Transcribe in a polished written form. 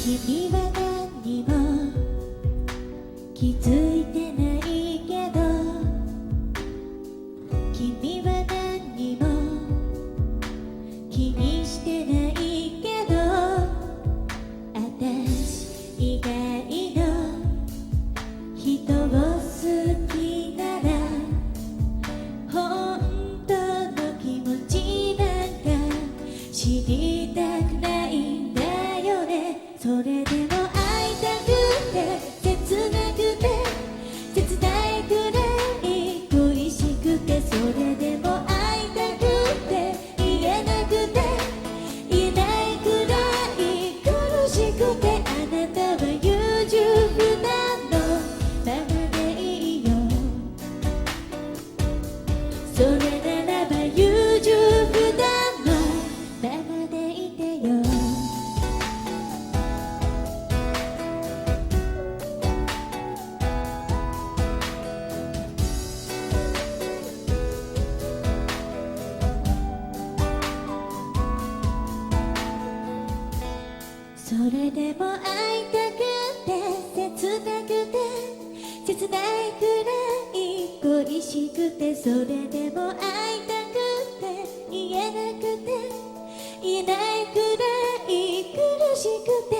君は何にも気づいてないけど、君は何にも気にしてないけど、私以外の人を好きなら本当の気持ちなんか知りたくないんだよね。それでも会いたくて切なくて切ないくらい恋しくて、それでも会いたくて言えなくて言えないくらい苦しくて、あなたは優柔不断のままでいいよ。それならば優柔不断のままでいてよ。それでも会いたくて切なくて切ないくらい恋しくて、それでも会いたくて言えなくて言えないくらい苦しくて、